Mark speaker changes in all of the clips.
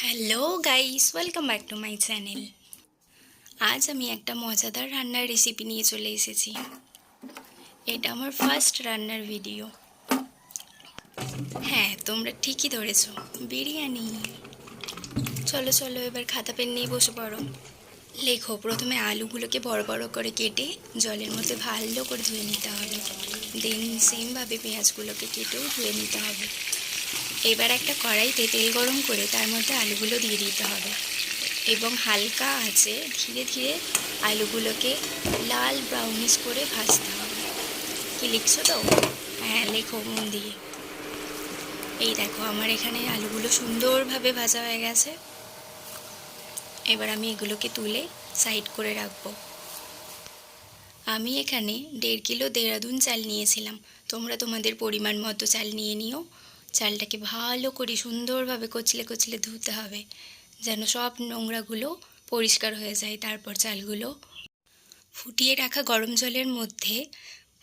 Speaker 1: Hello guys, welcome back to my channel. আজ আমি একটা মজাদার রান্নার রেসিপি নিয়ে চলে এসেছি। এটা আমার ফার্স্ট রান্নার ভিডিও। হ্যাঁ, তোমরা ঠিকই ধরেছো, বিরিয়ানি। চলো চলো, এবার খাতা পেন নিয়ে বসে পড়ো। লেখো। প্রথমে আলুগুলোকে বড় বড় করে কেটে জলের মধ্যে ভালো করে ধুয়ে নিতে হবে। দেন সেমভাবে পেঁয়াজগুলোকে কেটেও ধুয়ে নিতে হবে। এবার একটা কড়াইতে তেল গরম করে তার মধ্যে আলুগুলো দিয়ে দিতে হবে এবং হালকা আঁচে ধীরে ধীরে আলুগুলোকে লাল ব্রাউনিশ করে ভাজতে হবে। কি লিখছো তো? হ্যাঁ, লেখো মন দিয়ে। এই দেখো, আমার এখানে আলুগুলো সুন্দরভাবে ভাজা হয়ে গেছে। এবার আমি এগুলোকে তুলে সাইড করে রাখবো। আমি এখানে 1.5 কিলো দেরাদুন চাল নিয়েছিলাম। তোমরা তোমাদের পরিমাণ মতো চাল নিয়ে নিও। চালটাকে ভালো করে সুন্দরভাবে কচলে কচলে ধুতে হবে, যেন সব নোংরাগুলো পরিষ্কার হয়ে যায়। তারপর চালগুলো ফুটিয়ে রাখা গরম জলের মধ্যে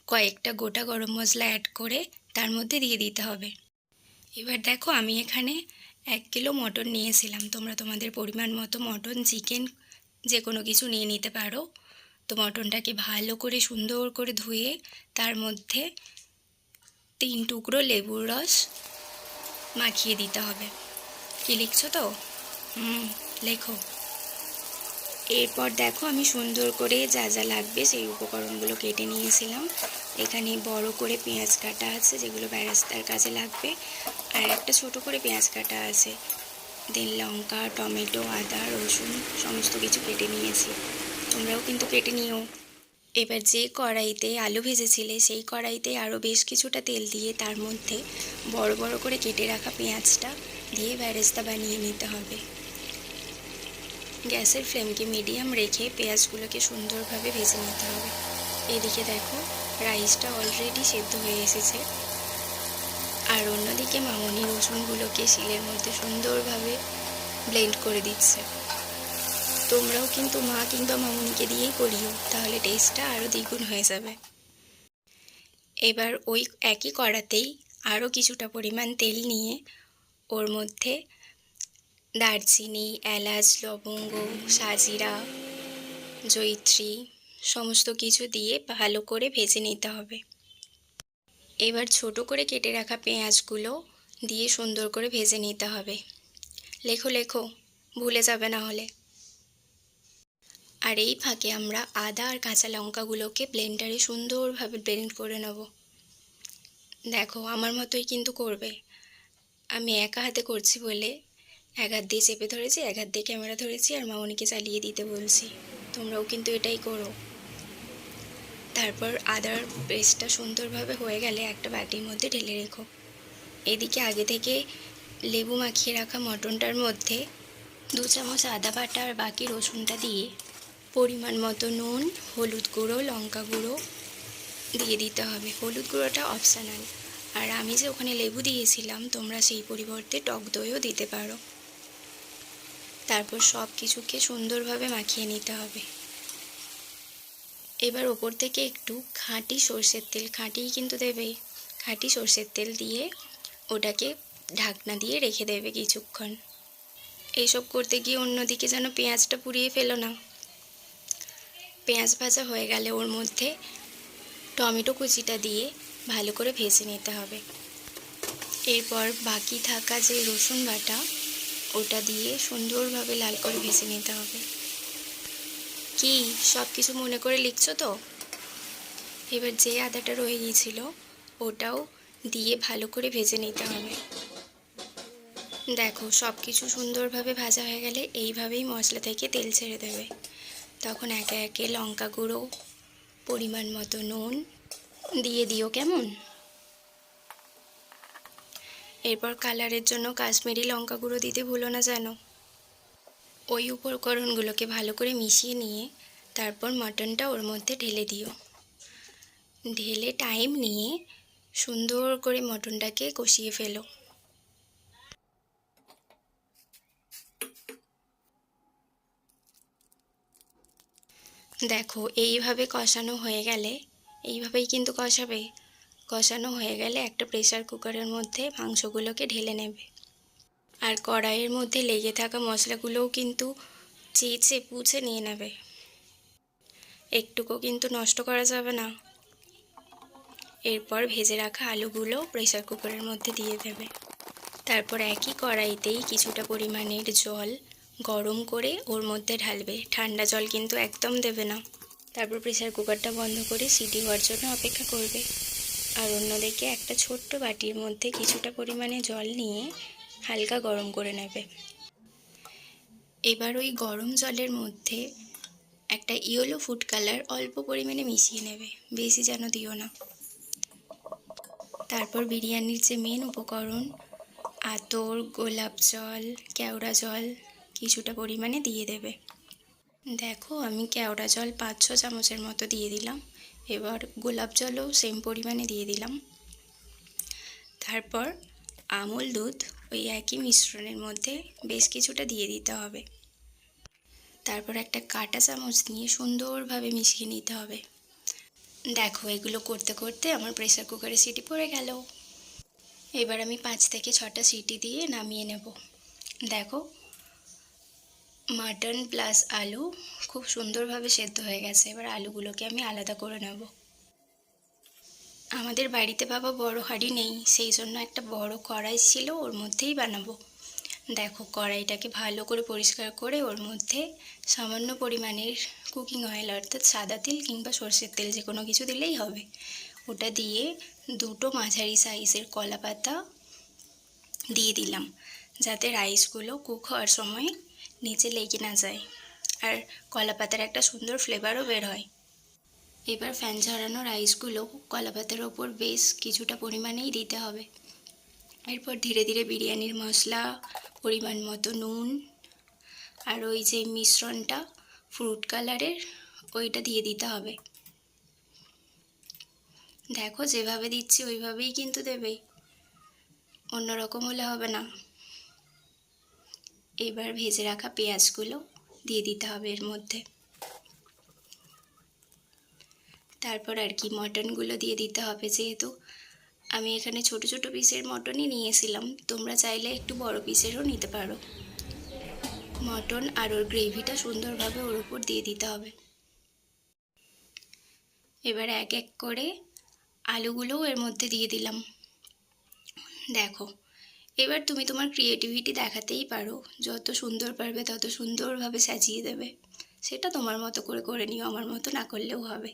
Speaker 1: কয়েকটা গোটা গরম মশলা অ্যাড করে তার মধ্যে দিয়ে দিতে হবে। এবার দেখো, আমি এখানে 1 কিলো মটন নিয়েছিলাম। তোমরা তোমাদের পরিমাণ মতো মটন, চিকেন যে কোনো কিছু নিয়ে নিতে পারো। তো মটনটাকে ভালো করে সুন্দর করে ধুয়ে তার মধ্যে 3 টুকরো লেবুর রস মাখিয়ে দিতে হবে। কি লিখছো তো? লেখো। এরপর দেখো, আমি সুন্দর করে যা যা লাগবে সেই উপকরণগুলো কেটে নিয়েছিলাম। এখানে বড় করে পেঁয়াজ কাটা আছে, যেগুলো বেরেস্তার কাজে লাগবে, আর একটা ছোট করে পেঁয়াজ কাটা আছে। দেন লঙ্কা, টমেটো, আদা, রসুন সমস্ত কিছু কেটে নিয়েছি। তোমরাও কিন্তু কেটে নিও। এবার যে কড়াইতে আলু ভেজেছিলে সেই কড়াইতে আরও বেশ কিছুটা তেল দিয়ে তার মধ্যে বড় বড় করে কেটে রাখা পেঁয়াজটা দিয়ে বেরেস্তা বানিয়ে নিতে হবে। গ্যাসের ফ্লেমকে মিডিয়াম রেখে পেঁয়াজগুলোকে সুন্দরভাবে ভেজে নিতে হবে। এদিকে দেখো, রাইসটা অলরেডি সেদ্ধ হয়ে এসেছে। আর অন্যদিকে মামনি রসুনগুলোকে শিলের মধ্যে সুন্দরভাবে ব্লেন্ড করে দিচ্ছে। তোমরাও কিন্তু মা কিংবা মামনিকে দিয়েই করিও, তাহলে টেস্টটা আরও দ্বিগুণ হয়ে যাবে। এবার ওই একই কড়াতেই আরও কিছুটা পরিমাণ তেল নিয়ে ওর মধ্যে দারচিনি, এলাচ, লবঙ্গ, সাজিরা, জয়িত্রী সমস্ত কিছু দিয়ে ভালো করে ভেজে নিতে হবে। এবার ছোট করে কেটে রাখা পেঁয়াজগুলো দিয়ে সুন্দর করে ভেজে নিতে হবে। লেখো লেখো, ভুলে যাবে না হলে। আর এই ফাঁকে আমরা আদা আর কাঁচা লঙ্কাগুলোকে ব্লেন্ডারে সুন্দরভাবে ব্লেন্ড করে নেব। দেখো, আমার মতোই কিন্তু করবে। আমি একা হাতে করছি বলে এক হাত দিয়ে চেপে ধরেছি, এক হাত দিয়ে ক্যামেরা ধরেছি, আর মামনিকে চালিয়ে দিতে বলছি। তোমরাও কিন্তু এটাই করো। তারপর আদার পেস্টটা সুন্দরভাবে হয়ে গেলে একটা বাটির মধ্যে ঢেলে রেখো। এদিকে আগে থেকে লেবু মাখিয়ে রাখা মটনটার মধ্যে 2 চামচ আদা বাটা আর বাকি রসুনটা দিয়ে পরিমাণ মতো নুন, হলুদ গুঁড়ো, লঙ্কা গুঁড়ো দিয়ে দিতে হবে। হলুদ গুঁড়োটা অপশনাল। আর আমি যে ওখানে লেবু দিয়েছিলাম, তোমরা সেই পরিবর্তে টক দইও দিতে পারো। তারপর সব কিছুকে সুন্দরভাবে মাখিয়ে নিতে হবে। এবার ওপর থেকে একটু খাঁটি সর্ষের তেল, খাঁটিই কিন্তু দেবে, খাঁটি সর্ষের তেল দিয়ে ওটাকে ঢাকনা দিয়ে রেখে দেবে কিছুক্ষণ। এইসব করতে গিয়ে অন্যদিকে যেন পেঁয়াজটা পুড়িয়ে ফেলো না। পেঁয়াজ ভাজা হয়ে গেলে ওর মধ্যে টমেটো কুচিটা দিয়ে ভালো করে ভেজে নিতে হবে। এরপর বাকি থাকা যে রসুন বাটা, ওটা দিয়ে সুন্দরভাবে লাল করে ভেজে নিতে হবে। কি সব কিছু মনে করে লিখছো তো? এবার যে আদাটা রয়ে গিয়েছিল ওটাও দিয়ে ভালো করে ভেজে নিতে হবে। দেখো, সব কিছু সুন্দরভাবে ভাজা হয়ে গেলে এইভাবেই মশলা থেকে তেল ছেড়ে দেবে। তখন একে একে লঙ্কা গুঁড়ো, পরিমাণ মতো নুন দিয়ে দিও, কেমন? এরপর কালারের জন্য কাশ্মীরি লঙ্কা গুঁড়ো দিতে ভুলো না যেন। ওই উপকরণগুলোকে ভালো করে মিশিয়ে নিয়ে তারপর মটনটা ওর মধ্যে ঢেলে দিও। ঢেলে টাইম নিয়ে সুন্দর করে মটনটাকে কষিয়ে ফেলো। দেখো, এইভাবে কষানো হয়ে গেলে, এইভাবেই কিন্তু কষাবে। কষানো হয়ে গেলে একটা প্রেসার কুকারের মধ্যে মাংসগুলোকে ঢেলে নেবে। আর কড়াইয়ের মধ্যে লেগে থাকা মশলাগুলোও কিন্তু চেঁচে পুছে নিয়ে নেবে, একটুকু কিন্তু নষ্ট করা যাবে না। এরপর ভেজে রাখা আলুগুলো প্রেসার কুকারের মধ্যে দিয়ে দেবে। তারপর একই কড়াইতেই কিছুটা পরিমাণের জল গরম করে ওর মধ্যে ঢালবে, ঠান্ডা জল কিন্তু একদম দেবে না। তারপর প্রেসার কুকারটা বন্ধ করে সিটি হওয়ার জন্য অপেক্ষা করবে। আর অন্যদিকে একটা ছোট্ট বাটির মধ্যে কিছুটা পরিমাণে জল নিয়ে হালকা গরম করে নেবে। এবার ওই গরম জলের মধ্যে একটা ইয়েলো ফুড কালার অল্প পরিমাণে মিশিয়ে নেবে, বেশি যেন দিও না। তারপর বিরিয়ানির যে মেন উপকরণ আতর, গোলাপ জল, কেওড়া জল কিছুটা পরিমাণে দিয়ে দেবে। দেখো আমি কেওড়া জল 5-6 চামচের মতো দিয়ে দিলাম। এবার গোলাপ জলও সেম পরিমাণে দিয়ে দিলাম। তারপর আমুল দুধ ওই একই মিশ্রণের মধ্যে বেশ কিছুটা দিয়ে দিতে হবে। তারপর একটা কাঁটা চামচ নিয়ে সুন্দরভাবে মিশিয়ে নিতে হবে। দেখো এগুলো করতে করতে আমার প্রেসার কুকারে সিটি পড়ে গেল। এবার আমি 5 থেকে 6টা সিটি দিয়ে নামিয়ে নেব। দেখো মাটন প্লাস আলু খুব সুন্দরভাবে সেদ্ধ হয়ে গেছে। এবার আলুগুলোকে আমি আলাদা করে নেব। আমাদের বাড়িতে বাবা বড় হাঁড়ি নেই, সেই জন্য একটা বড় কড়াই ছিল, ওর মধ্যেই বানাবো। দেখো কড়াইটাকে ভালো করে পরিষ্কার করে ওর মধ্যে সামান্য পরিমাণের কুকিং অয়েল অর্থাৎ সাদা তেল কিংবা সর্ষের তেল যে কোনো কিছু দিলেই হবে, ওটা দিয়ে 2টো মাঝারি সাইজের কলা পাতা দিয়ে দিলাম, যাতে রাইসগুলো কুক হওয়ার সময় নিচে লেগে না যায় আর কলা পাতার একটা সুন্দর ফ্লেভারও বের হয়। এবার ফ্যান ঝরানো রাইসগুলো কলা পাতার ওপর বেশ কিছুটা পরিমাণেই দিতে হবে। এরপর ধীরে ধীরে বিরিয়ানির মশলা, পরিমাণ মতো নুন আর ওই যে মিশ্রণটা ফ্রুট কালারের ওইটা দিয়ে দিতে হবে। দেখো যেভাবে দিচ্ছি ওইভাবেই কিন্তু দেবে, অন্যরকম হলে হবে না। এবার ভেজে রাখা পেঁয়াজগুলো দিয়ে দিতে হবে এর মধ্যে। তারপর আর কি মটনগুলো দিয়ে দিতে হবে, যেহেতু আমি এখানে ছোট ছোট পিসের মটনই নিয়েছিলাম, তোমরা চাইলে একটু বড় পিসেরও নিতে পারো। মটন আর ওর গ্রেভিটা সুন্দরভাবে ওর উপর দিয়ে দিতে হবে। এবার এক এক করে আলুগুলোও এর মধ্যে দিয়ে দিলাম। দেখো এবার তুমি তোমার ক্রিয়েটিভিটি দেখাতেই পারো, যত সুন্দর পারবে তত সুন্দরভাবে সাজিয়ে দেবে, সেটা তোমার মতো করে করে নিও, আমার মতো না করলেও হবে।